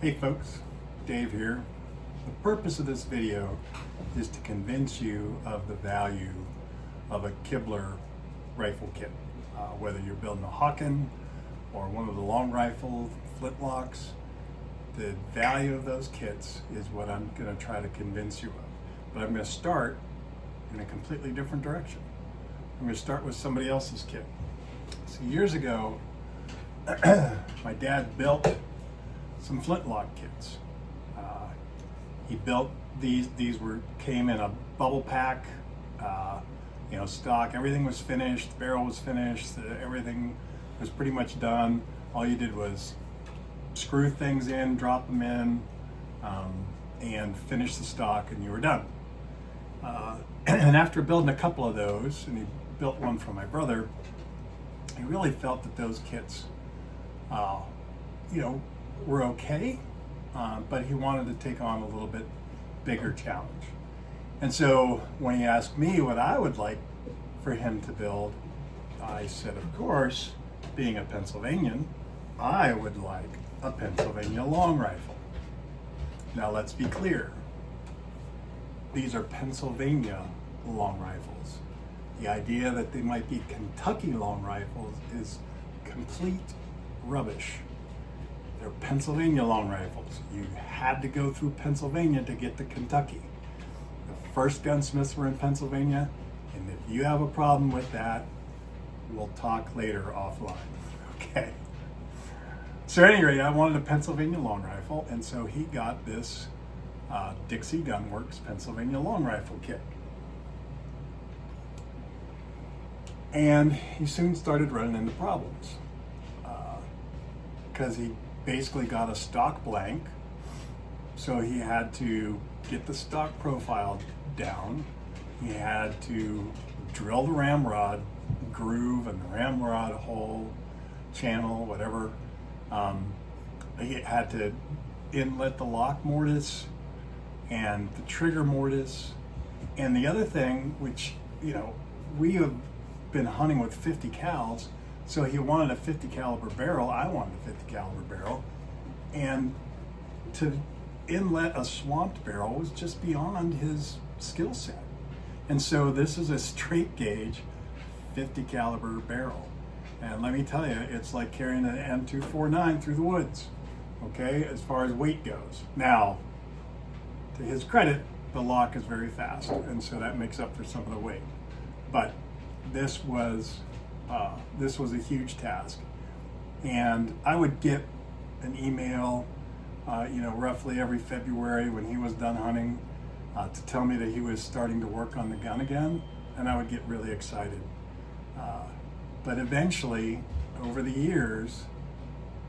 Hey folks, Dave here. The purpose of this video is to convince you of the value of a Kibler rifle kit. Whether you're building a Hawken or one of the Longrifle flintlocks, the value of those kits is what I'm going to try to convince you of. But I'm going to start in a completely different direction. I'm going to start with somebody else's kit. So years ago, my dad built some flintlock kits. He built these came in a bubble pack, stock. Everything was finished, the barrel was finished, everything was pretty much done. All you did was screw things in, drop them in, and finish the stock, and you were done. And after building a couple of those, and he built one for my brother, he really felt that those kits, were okay, but he wanted to take on a little bit bigger challenge. And so when he asked me what I would like for him to build, I said, of course, being a Pennsylvanian, I would like a Pennsylvania long rifle. Now let's be clear. These are Pennsylvania long rifles. The idea that they might be Kentucky long rifles is complete rubbish. They're Pennsylvania long rifles. You had to go through Pennsylvania to get to Kentucky. The first gunsmiths were in Pennsylvania, and if you have a problem with that, we'll talk later offline. Okay. So at any rate, I wanted a Pennsylvania long rifle, and so he got this Dixie Gunworks Pennsylvania long rifle kit. And he soon started running into problems because he basically got a stock blank, so he had to get the stock profile down. He had to drill the ramrod groove and the ramrod hole, channel, whatever. He had to inlet the lock mortise and the trigger mortise. And the other thing, which, we have been hunting with 50 cals, so he wanted a 50 caliber barrel. I wanted a 50 caliber barrel. And to inlet a swamped barrel was just beyond his skill set. And so this is a straight gauge 50 caliber barrel. And let me tell you, it's like carrying an M249 through the woods, okay, as far as weight goes. Now, to his credit, the lock is very fast, and so that makes up for some of the weight. But this was a huge task. And I would get an email, roughly every February when he was done hunting, to tell me that he was starting to work on the gun again, and I would get really excited. But eventually, over the years,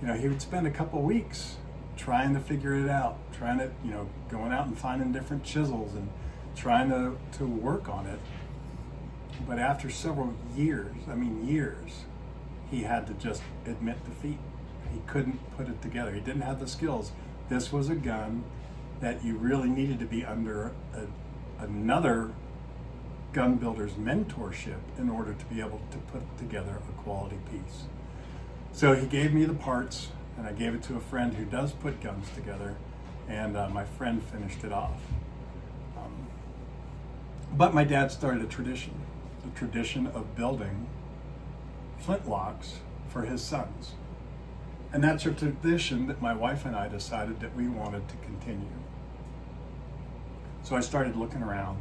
he would spend a couple weeks trying to figure it out, going out and finding different chisels and trying to work on it. But after several years, he had to just admit defeat. He couldn't put it together. He didn't have the skills. This was a gun that you really needed to be under another gun builder's mentorship in order to be able to put together a quality piece. So he gave me the parts, and I gave it to a friend who does put guns together, and my friend finished it off. But my dad started a tradition of building flintlocks for his sons. And that's a tradition that my wife and I decided that we wanted to continue. So I started looking around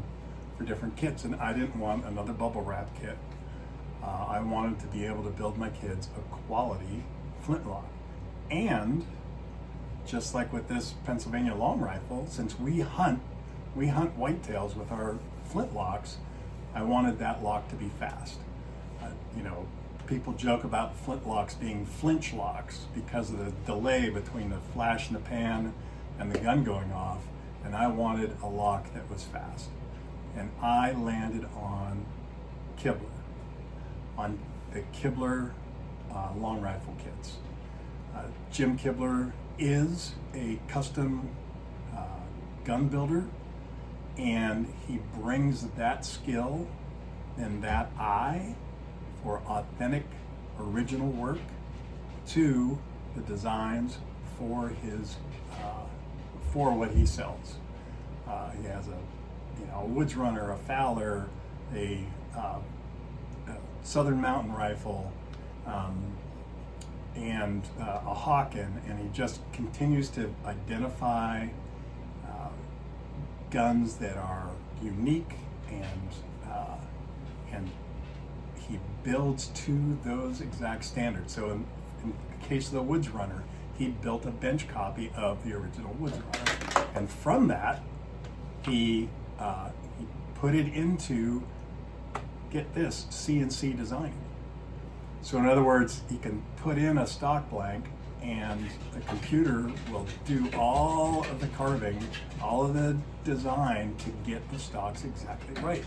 for different kits, and I didn't want another bubble wrap kit. I wanted to be able to build my kids a quality flintlock. And just like with this Pennsylvania long rifle, since we hunt whitetails with our flintlocks, I wanted that lock to be fast. People joke about flintlocks being flinch locks because of the delay between the flash in the pan and the gun going off, and I wanted a lock that was fast. And I landed on Kibler, on the Kibler long rifle kits. Jim Kibler is a custom gun builder, and he brings that skill and that eye for authentic, original work to the designs for his for what he sells. He has a Woodsrunner, a Fowler, a Southern Mountain Rifle, and a Hawken, and he just continues to identify guns that are unique, and he builds to those exact standards. So in the case of the Woodsrunner, he built a bench copy of the original Woodsrunner, and from that he put it into, get this, CNC designing. So in other words, he can put in a stock blank and the computer will do all of the carving, all of the design to get the stocks exactly right.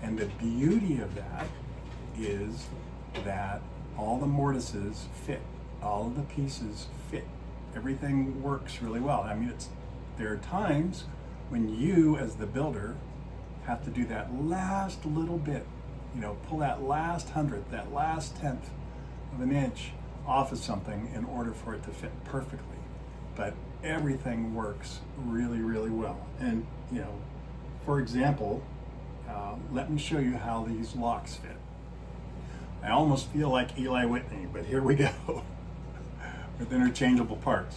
And the beauty of that is that all the mortises fit, all of the pieces fit, everything works really well. I mean, there are times when you as the builder have to do that last little bit, pull that last hundredth, that last tenth of an inch off of something in order for it to fit perfectly. But everything works really, really well. And, for example, let me show you how these locks fit. I almost feel like Eli Whitney, but here we go with interchangeable parts.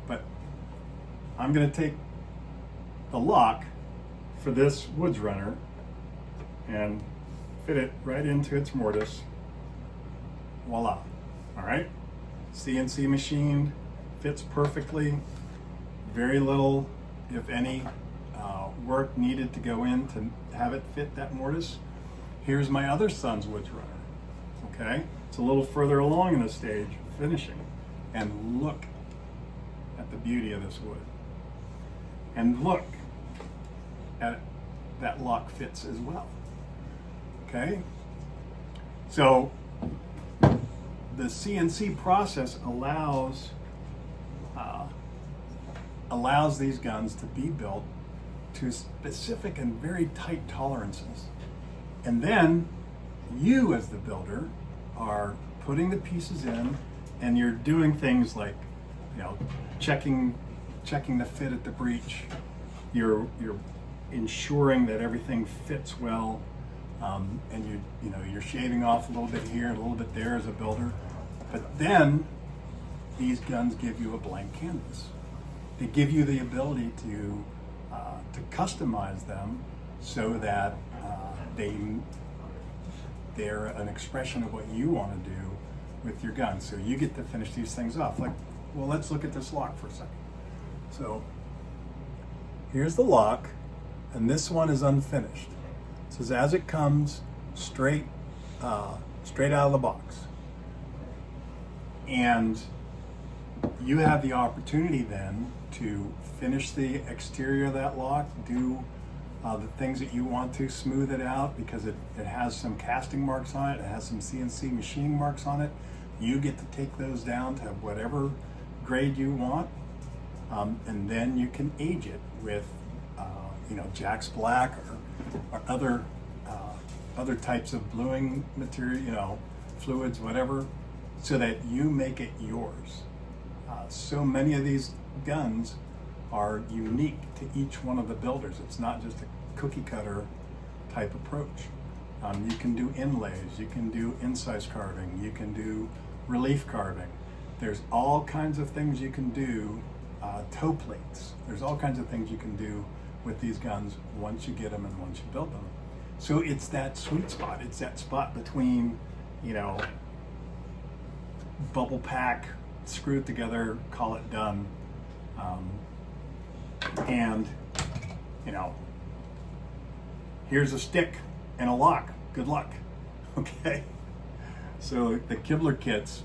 But I'm going to take the lock for this Woodsrunner and fit it right into its mortise. Voila. All right. CNC machined, fits perfectly. Very little, if any, work needed to go in to have it fit that mortise. Here's my other son's Woodsrunner. Okay. It's a little further along in the stage, finishing. And look at the beauty of this wood. And look at that lock fits as well. Okay? So the CNC process allows these guns to be built to specific and very tight tolerances. And then you as the builder are putting the pieces in, and you're doing things like, checking the fit at the breech. You're ensuring that everything fits well, and you're shaving off a little bit here and a little bit there as a builder. But then these guns give you a blank canvas. They give you the ability to customize them so that they're an expression of what you want to do with your gun. So you get to finish these things off. Like, well, let's look at this lock for a second. So here's the lock, and this one is unfinished. It says as it comes, straight out of the box. And you have the opportunity then to finish the exterior of that lock, do the things that you want to, smooth it out because it has some casting marks on it, it has some CNC machining marks on it. You get to take those down to whatever grade you want, and then you can age it with Jack's Black or other types of bluing material, fluids, whatever, so that you make it yours. So many of these guns are unique to each one of the builders. It's not just a cookie cutter type approach. You can do inlays, you can do incise carving, you can do relief carving. There's all kinds of things you can do, toe plates. There's all kinds of things you can do with these guns once you get them and once you build them. So it's that sweet spot. It's that spot between, bubble pack, screw it together, call it done. And here's a stick and a lock. Good luck. Okay. So the Kibler kits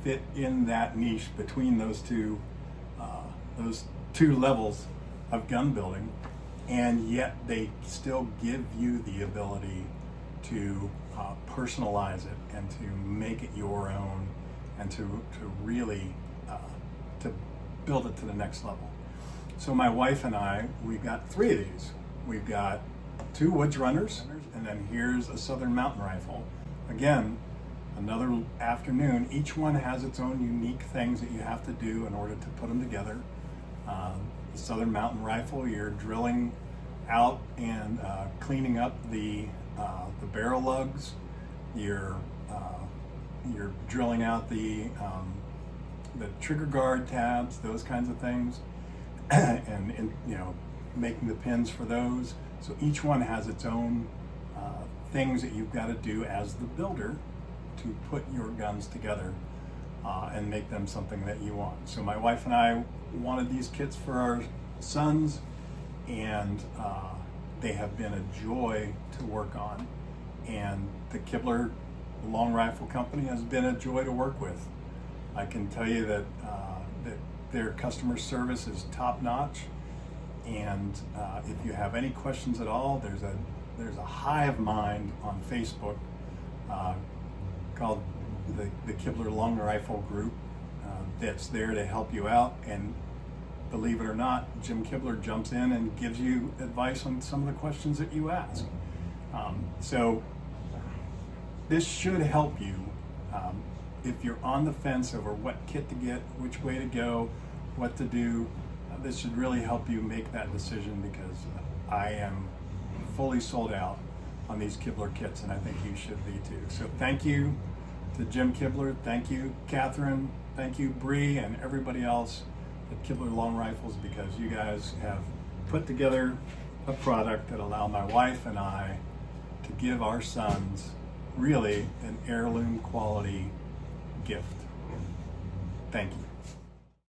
fit in that niche between those two levels of gun building, and yet they still give you the ability to personalize it and to make it your own, and to really to build it to the next level. So my wife and I, we've got 3 of these. We've got 2 Woodsrunners, and then here's a Southern Mountain Rifle. Again, another afternoon. Each one has its own unique things that you have to do in order to put them together. The Southern Mountain Rifle, you're drilling out and cleaning up the barrel lugs. You're drilling out the trigger guard tabs, those kinds of things, and making the pins for those. So each one has its own things that you've got to do as the builder to put your guns together and make them something that you want. So my wife and I wanted these kits for our sons, and they have been a joy to work on. And the Kibler Longrifle company has been a joy to work with. I can tell you that their customer service is top notch. And if you have any questions at all, there's a hive mind on Facebook called the Kibler Longrifle group that's there to help you out. And believe it or not, Jim Kibler jumps in and gives you advice on some of the questions that you ask. So this should help you if you're on the fence over what kit to get, which way to go, what to do. This should really help you make that decision, because I am fully sold out on these Kibler kits, and I think you should be too. So thank you to Jim Kibler, thank you Catherine, thank you Bree, and everybody else at Kibler Longrifles, because you guys have put together a product that allow my wife and I to give our sons really an heirloom quality gift. Thank you.